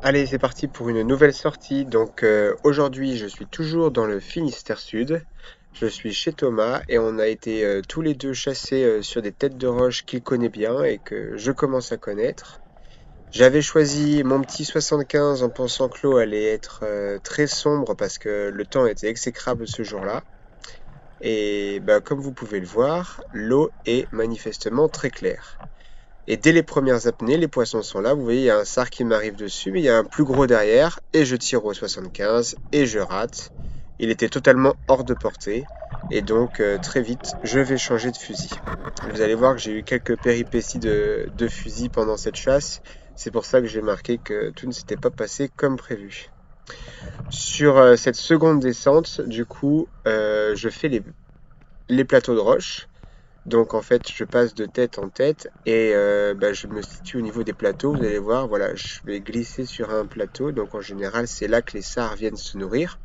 Allez, c'est parti pour une nouvelle sortie. Donc aujourd'hui, je suis toujours dans le Finistère Sud. Je suis chez Thomas et on a été tous les deux chassés sur des têtes de roche qu'il connaît bien et que je commence à connaître. J'avais choisi mon petit 75 en pensant que l'eau allait être très sombre parce que le temps était exécrable ce jour-là. Et bah, comme vous pouvez le voir, l'eau est manifestement très claire. Et dès les premières apnées, les poissons sont là. Vous voyez, il y a un sard qui m'arrive dessus, mais il y a un plus gros derrière. Et je tire au 75 et je rate. Il était totalement hors de portée. Et donc, très vite, je vais changer de fusil. Vous allez voir que j'ai eu quelques péripéties de fusil pendant cette chasse. C'est pour ça que j'ai marqué que tout ne s'était pas passé comme prévu. Sur cette seconde descente, du coup, je fais les plateaux de roche. Donc en fait, je passe de tête en tête et bah, je me situe au niveau des plateaux. Vous allez voir, voilà, je vais glisser sur un plateau. Donc en général, c'est là que les sards viennent se nourrir.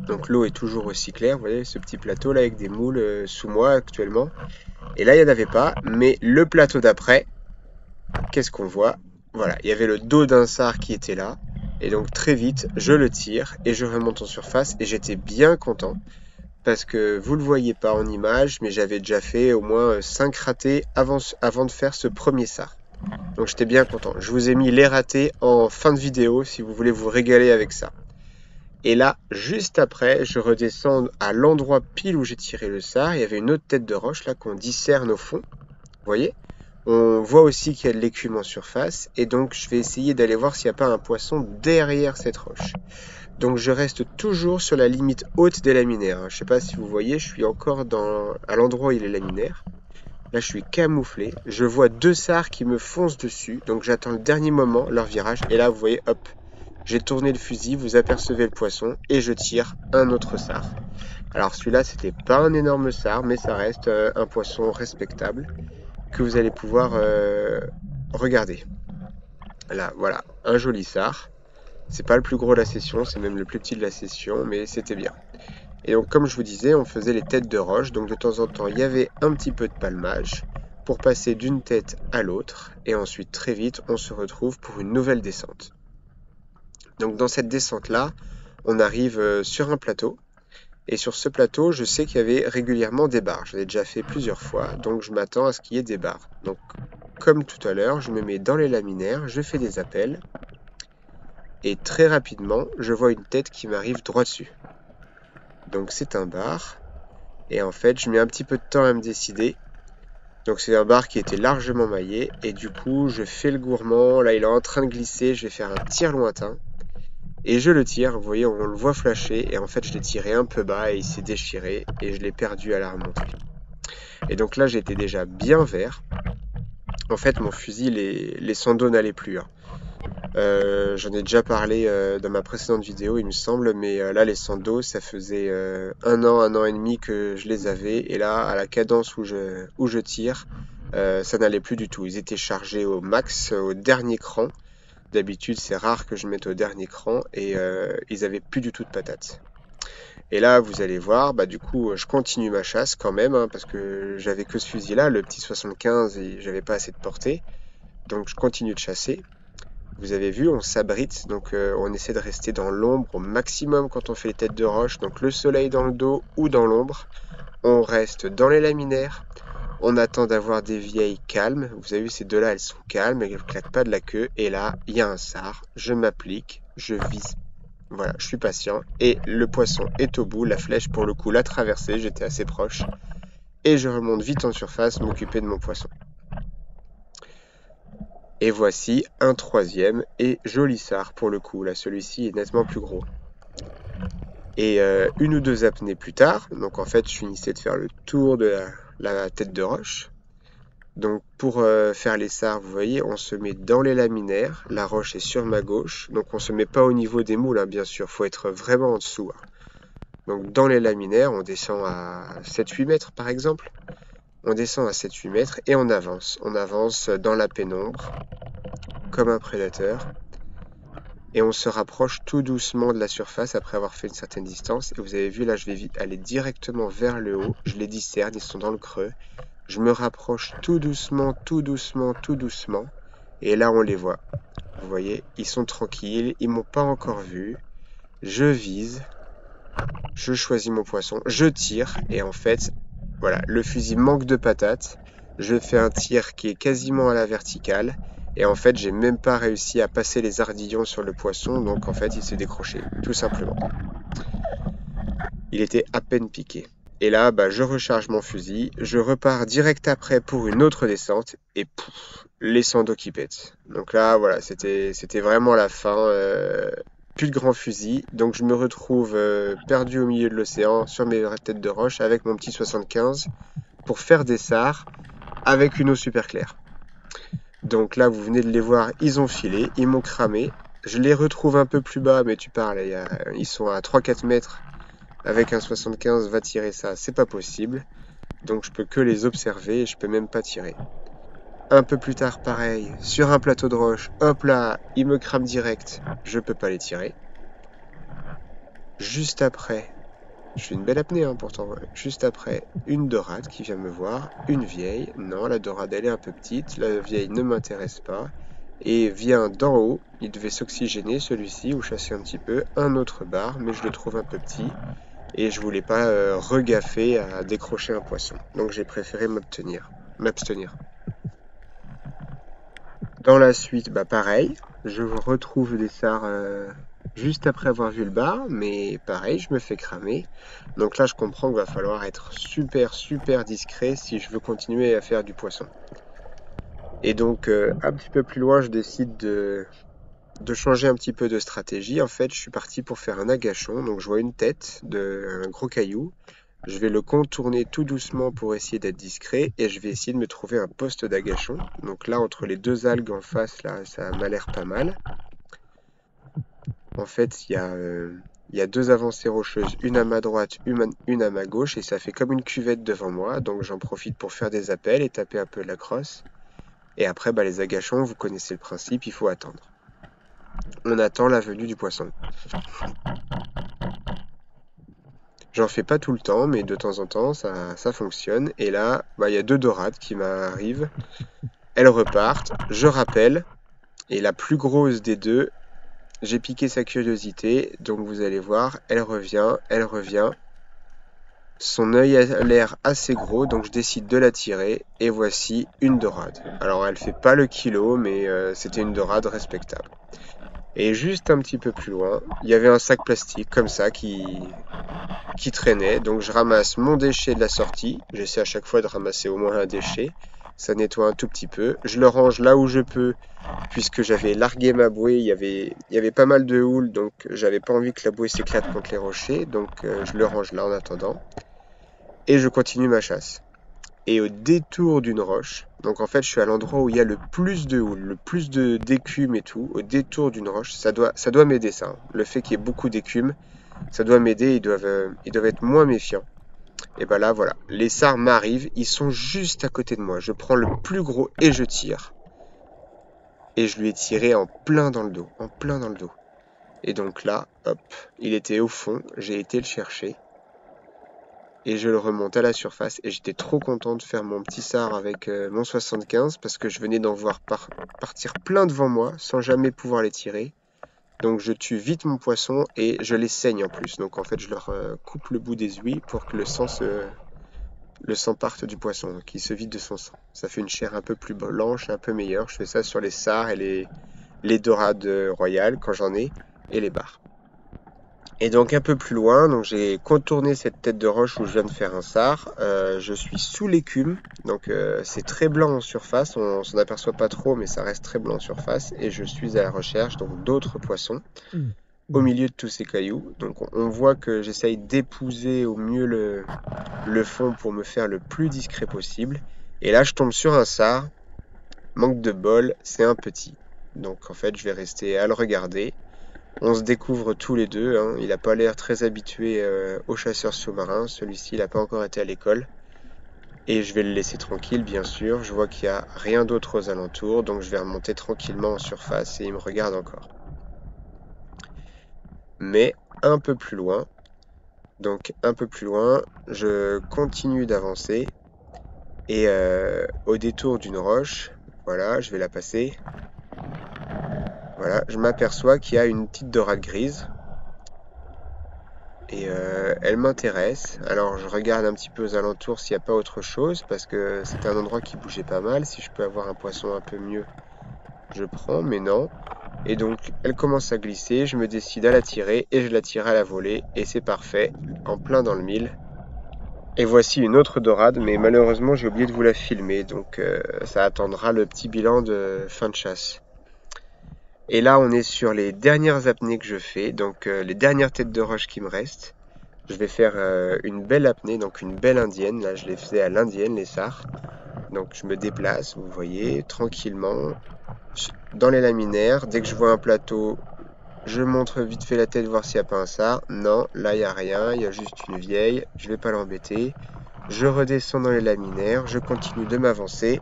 Donc l'eau est toujours aussi claire. Vous voyez ce petit plateau là avec des moules sous moi actuellement. Et là, il n'y en avait pas. Mais le plateau d'après, qu'est-ce qu'on voit? Voilà, il y avait le dos d'un sard qui était là. Et donc très vite, je le tire et je remonte en surface. Et j'étais bien content parce que vous le voyez pas en image, mais j'avais déjà fait au moins 5 ratés avant de faire ce premier sard. Donc j'étais bien content. Je vous ai mis les ratés en fin de vidéo si vous voulez vous régaler avec ça. Et là, juste après, je redescends à l'endroit pile où j'ai tiré le sard. Il y avait une autre tête de roche là qu'on discerne au fond. Vous voyez? On voit aussi qu'il y a de l'écume en surface. Et donc je vais essayer d'aller voir s'il n'y a pas un poisson derrière cette roche. Donc je reste toujours sur la limite haute des laminaires. Je ne sais pas si vous voyez, je suis encore à l'endroit où il est laminaire. Là, je suis camouflé. Je vois deux sards qui me foncent dessus. Donc j'attends le dernier moment, leur virage. Et là, vous voyez, hop, j'ai tourné le fusil, vous apercevez le poisson et je tire un autre sard. Alors celui-là, c'était pas un énorme sard, mais ça reste un poisson respectable que vous allez pouvoir regarder. Là, voilà, un joli sard. C'est pas le plus gros de la session, c'est même le plus petit de la session, mais c'était bien. Et donc, comme je vous disais, on faisait les têtes de roche, donc de temps en temps, il y avait un petit peu de palmage pour passer d'une tête à l'autre, et ensuite, très vite, on se retrouve pour une nouvelle descente. Donc, dans cette descente-là, on arrive sur un plateau, et sur ce plateau, je sais qu'il y avait régulièrement des barres. Je l'ai déjà fait plusieurs fois, donc je m'attends à ce qu'il y ait des barres. Donc, comme tout à l'heure, je me mets dans les laminaires, je fais des appels, et très rapidement, je vois une tête qui m'arrive droit dessus. Donc c'est un bar, et en fait je mets un petit peu de temps à me décider. Donc c'est un bar qui était largement maillé, et du coup je fais le gourmand, là il est en train de glisser, je vais faire un tir lointain, et je le tire, vous voyez on le voit flasher, et en fait je l'ai tiré un peu bas, et il s'est déchiré, et je l'ai perdu à la remontée. Et donc là j'étais déjà bien vert, en fait mon fusil, les sandos n'allaient plus, hein. J'en ai déjà parlé dans ma précédente vidéo, il me semble, mais là, les sandos, ça faisait un an et demi que je les avais, et là, à la cadence où je tire, ça n'allait plus du tout. Ils étaient chargés au max, au dernier cran. D'habitude, c'est rare que je mette au dernier cran, et ils avaient plus du tout de patates. Et là, vous allez voir, bah du coup, je continue ma chasse quand même, hein, parce que j'avais que ce fusil-là, le petit 75, et j'avais pas assez de portée. Donc, je continue de chasser. Vous avez vu, on s'abrite, donc on essaie de rester dans l'ombre au maximum quand on fait les têtes de roche, donc le soleil dans le dos ou dans l'ombre. On reste dans les laminaires, on attend d'avoir des vieilles calmes. Vous avez vu, ces deux-là, elles sont calmes, elles ne claquent pas de la queue. Et là, il y a un sard, je m'applique, je vise. Voilà, je suis patient. Et le poisson est au bout, la flèche, pour le coup, l'a traversé, j'étais assez proche. Et je remonte vite en surface, m'occuper de mon poisson. Et voici un troisième et joli sard pour le coup. Là, celui-ci est nettement plus gros. Et une ou deux apnées plus tard, donc en fait, je finissais de faire le tour de la tête de roche. Donc pour faire les sards, vous voyez, on se met dans les laminaires. La roche est sur ma gauche. Donc on se met pas au niveau des moules, hein, bien sûr. Faut être vraiment en dessous, hein. Donc dans les laminaires, on descend à 7-8 mètres par exemple. On descend à 7-8 mètres et on avance. On avance dans la pénombre, comme un prédateur. Et on se rapproche tout doucement de la surface après avoir fait une certaine distance. Et vous avez vu, là, je vais aller directement vers le haut. Je les discerne, ils sont dans le creux. Je me rapproche tout doucement, tout doucement, tout doucement. Et là, on les voit. Vous voyez, ils sont tranquilles, ils m'ont pas encore vu. Je vise, je choisis mon poisson, je tire, et en fait, voilà, le fusil manque de patates. Je fais un tir qui est quasiment à la verticale, et en fait, j'ai même pas réussi à passer les ardillons sur le poisson, donc en fait, il s'est décroché, tout simplement. Il était à peine piqué. Et là, bah, je recharge mon fusil, je repars direct après pour une autre descente, et pouf, les sandos qui pètent. Donc là, voilà, c'était vraiment la fin. Plus de grand fusil, donc je me retrouve perdu au milieu de l'océan sur mes têtes de roche avec mon petit 75 pour faire des SAR avec une eau super claire. Donc là, vous venez de les voir, ils ont filé, ils m'ont cramé. Je les retrouve un peu plus bas, mais tu parles, ils sont à 3-4 mètres. Avec un 75, va tirer ça, c'est pas possible. Donc je peux que les observer et je peux même pas tirer. Un peu plus tard, pareil, sur un plateau de roche, hop là, ils me crament direct, je peux pas les tirer. Juste après, je fais une belle apnée pourtant, juste après, une dorade qui vient me voir, une vieille, non, la dorade elle est un peu petite, la vieille ne m'intéresse pas, et vient d'en haut, il devait s'oxygéner celui-ci, ou chasser un petit peu, un autre bar, mais je le trouve un peu petit, et je voulais pas regaffer à décrocher un poisson, donc j'ai préféré m'abstenir. Dans la suite, bah pareil, je retrouve des SAR juste après avoir vu le bar, mais pareil, je me fais cramer. Donc là, je comprends qu'il va falloir être super discret si je veux continuer à faire du poisson. Et donc, un petit peu plus loin, je décide de changer un petit peu de stratégie. En fait, je suis parti pour faire un agachon. Donc, je vois une tête d'un gros caillou. Je vais le contourner tout doucement pour essayer d'être discret et je vais essayer de me trouver un poste d'agachon. Donc là, entre les deux algues en face, là, ça m'a l'air pas mal. En fait, il y a deux avancées rocheuses, une à ma droite, une à ma gauche, et ça fait comme une cuvette devant moi. Donc j'en profite pour faire des appels et taper un peu la crosse. Et après, bah, les agachons, vous connaissez le principe, il faut attendre. On attend la venue du poisson. J'en fais pas tout le temps, mais de temps en temps, ça fonctionne. Et là, bah, il y a deux dorades qui m'arrivent. Elles repartent, je rappelle, et la plus grosse des deux, j'ai piqué sa curiosité, donc vous allez voir, elle revient. Son œil a l'air assez gros, donc je décide de la tirer, et voici une dorade. Alors elle fait pas le kilo, mais c'était une dorade respectable. Et juste un petit peu plus loin, il y avait un sac plastique comme ça qui traînait, donc je ramasse mon déchet de la sortie, j'essaie à chaque fois de ramasser au moins un déchet, ça nettoie un tout petit peu, je le range là où je peux, puisque j'avais largué ma bouée, il y avait pas mal de houle, donc j'avais pas envie que la bouée s'éclate contre les rochers, donc je le range là en attendant, et je continue ma chasse. Et au détour d'une roche, donc en fait je suis à l'endroit où il y a le plus de houle, le plus d'écume et tout, au détour d'une roche, ça doit m'aider ça, le fait qu'il y ait beaucoup d'écume, ça doit m'aider, ils doivent être moins méfiants. Et ben là voilà, les SAR m'arrivent, ils sont juste à côté de moi, je prends le plus gros et je tire. Et je lui ai tiré en plein dans le dos, en plein dans le dos. Et donc là, hop, il était au fond, j'ai été le chercher. Et je le remonte à la surface. Et j'étais trop content de faire mon petit SAR avec mon 75 parce que je venais d'en voir partir plein devant moi sans jamais pouvoir les tirer. Donc je tue vite mon poisson et je les saigne en plus. Donc en fait je leur coupe le bout des ouïes pour que le sang parte du poisson, qu'il se vide de son sang. Ça fait une chair un peu plus blanche, un peu meilleure. Je fais ça sur les SAR et les dorades royales quand j'en ai, et les bars. Et donc un peu plus loin, donc j'ai contourné cette tête de roche où je viens de faire un SAR. Je suis sous l'écume, donc c'est très blanc en surface, on s'en aperçoit pas trop, mais ça reste très blanc en surface. Et je suis à la recherche donc d'autres poissons au milieu de tous ces cailloux. Donc on voit que j'essaye d'épouser au mieux le fond pour me faire le plus discret possible. Et là je tombe sur un SAR, manque de bol, c'est un petit. Donc en fait je vais rester à le regarder. On se découvre tous les deux, hein. Il n'a pas l'air très habitué aux chasseurs sous-marins, celui-ci il n'a pas encore été à l'école. Et je vais le laisser tranquille bien sûr, je vois qu'il n'y a rien d'autre aux alentours, donc je vais remonter tranquillement en surface et il me regarde encore. Mais un peu plus loin, je continue d'avancer et au détour d'une roche, voilà, je vais la passer. Voilà, je m'aperçois qu'il y a une petite dorade grise. Et elle m'intéresse. Alors je regarde un petit peu aux alentours s'il n'y a pas autre chose, parce que c'était un endroit qui bougeait pas mal. Si je peux avoir un poisson un peu mieux, je prends, mais non. Et donc elle commence à glisser, je me décide à la tirer, et je la tire à la volée, et c'est parfait, en plein dans le mille. Et voici une autre dorade, mais malheureusement j'ai oublié de vous la filmer, donc ça attendra le petit bilan de fin de chasse. Et là, on est sur les dernières apnées que je fais, donc les dernières têtes de roche qui me restent. Je vais faire une belle apnée, donc une belle indienne. Là, je les faisais à l'indienne, les sars. Donc, je me déplace, vous voyez, tranquillement, dans les laminaires. Dès que je vois un plateau, je montre vite fait la tête, voir s'il n'y a pas un sars. Non, là, il n'y a rien, il y a juste une vieille. Je ne vais pas l'embêter. Je redescends dans les laminaires, je continue de m'avancer.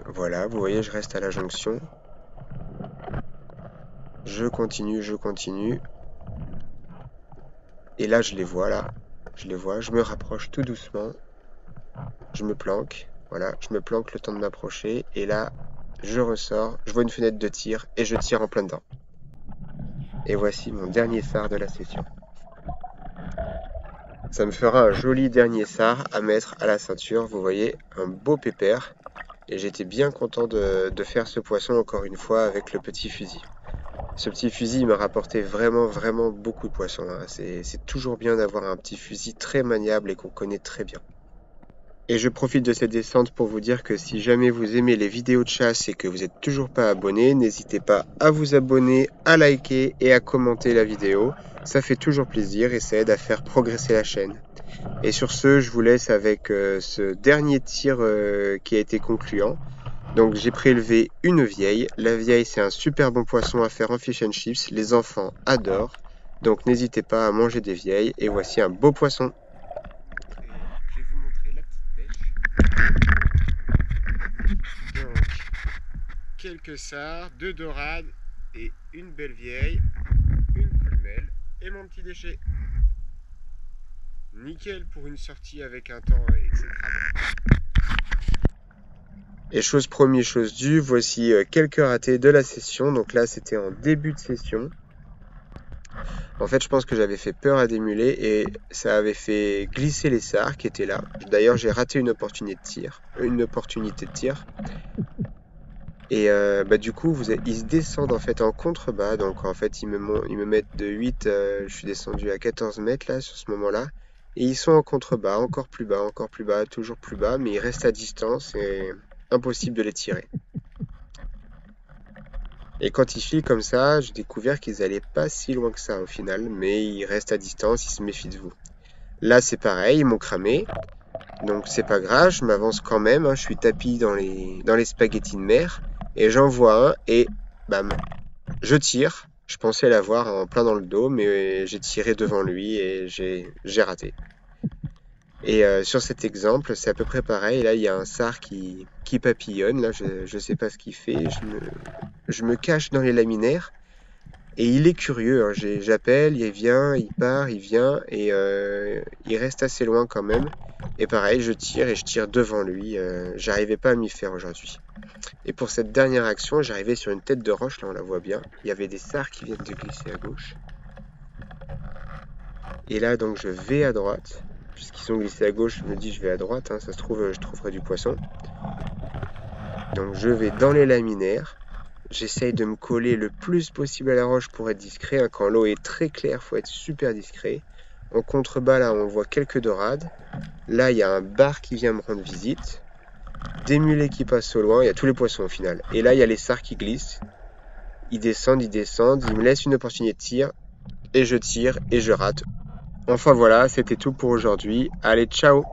Voilà, vous voyez, je reste à la jonction. Je continue, je continue. Et là, je les vois, là. Je les vois, je me rapproche tout doucement. Je me planque. Voilà, je me planque le temps de m'approcher. Et là, je ressors. Je vois une fenêtre de tir et je tire en plein dedans. Et voici mon dernier sars de la session. Ça me fera un joli dernier sars à mettre à la ceinture. Vous voyez, un beau pépère. Et j'étais bien content de faire ce poisson encore une fois avec le petit fusil. Ce petit fusil m'a rapporté vraiment beaucoup de poissons, hein. C'est toujours bien d'avoir un petit fusil très maniable et qu'on connaît très bien. Et je profite de cette descente pour vous dire que si jamais vous aimez les vidéos de chasse et que vous n'êtes toujours pas abonné, n'hésitez pas à vous abonner, à liker et à commenter la vidéo. Ça fait toujours plaisir et ça aide à faire progresser la chaîne. Et sur ce, je vous laisse avec ce dernier tir qui a été concluant. Donc j'ai prélevé une vieille. La vieille, c'est un super bon poisson à faire en fish and chips. Les enfants adorent. Donc n'hésitez pas à manger des vieilles. Et voici un beau poisson. Je vais vous montrer la petite pêche. Donc quelques sars, 2 dorades et une belle vieille, une colmelle et mon petit déchet. Nickel pour une sortie avec un temps exécrable. Et chose promis, chose due, voici quelques ratés de la session. Donc là, c'était en début de session. En fait, je pense que j'avais fait peur à des mulets et ça avait fait glisser les sars qui étaient là. D'ailleurs, j'ai raté une opportunité de tir. Et du coup, ils se descendent en fait en contrebas. Donc en fait, ils me mettent de 8, je suis descendu à 14 mètres là, sur ce moment-là. Et ils sont en contrebas, encore plus bas, toujours plus bas, mais ils restent à distance et impossible de les tirer. Et quand ils filent comme ça, j'ai découvert qu'ils allaient pas si loin que ça au final, mais ils restent à distance, ils se méfient de vous. Là c'est pareil, ils m'ont cramé, donc c'est pas grave, je m'avance quand même, hein, je suis tapi dans les spaghettis de mer, et j'en vois un, et bam, je tire. Je pensais l'avoir en plein dans le dos, mais j'ai tiré devant lui et j'ai raté. Et sur cet exemple, c'est à peu près pareil. Là, il y a un sars qui papillonne. Là, je sais pas ce qu'il fait. Je me cache dans les laminaires. Et il est curieux, hein. J'appelle, il vient, il part, il vient. Et il reste assez loin quand même. Et pareil, je tire et je tire devant lui. J'arrivais pas à m'y faire aujourd'hui. Et pour cette dernière action, j'arrivais sur une tête de roche. Là, on la voit bien. Il y avait des sars qui viennent de glisser à gauche. Et là, donc, je vais à droite. Puisqu'ils sont glissés à gauche, je me dis je vais à droite, hein, ça se trouve je trouverai du poisson. Donc je vais dans les laminaires, j'essaye de me coller le plus possible à la roche pour être discret, hein. Quand l'eau est très claire, il faut être super discret. En contrebas là on voit quelques dorades, là il y a un bar qui vient me rendre visite, des mulets qui passent au loin, il y a tous les poissons au final. Et là il y a les sars qui glissent, ils descendent, ils me laissent une opportunité de tir, et je tire et je rate. Enfin voilà, c'était tout pour aujourd'hui. Allez, ciao!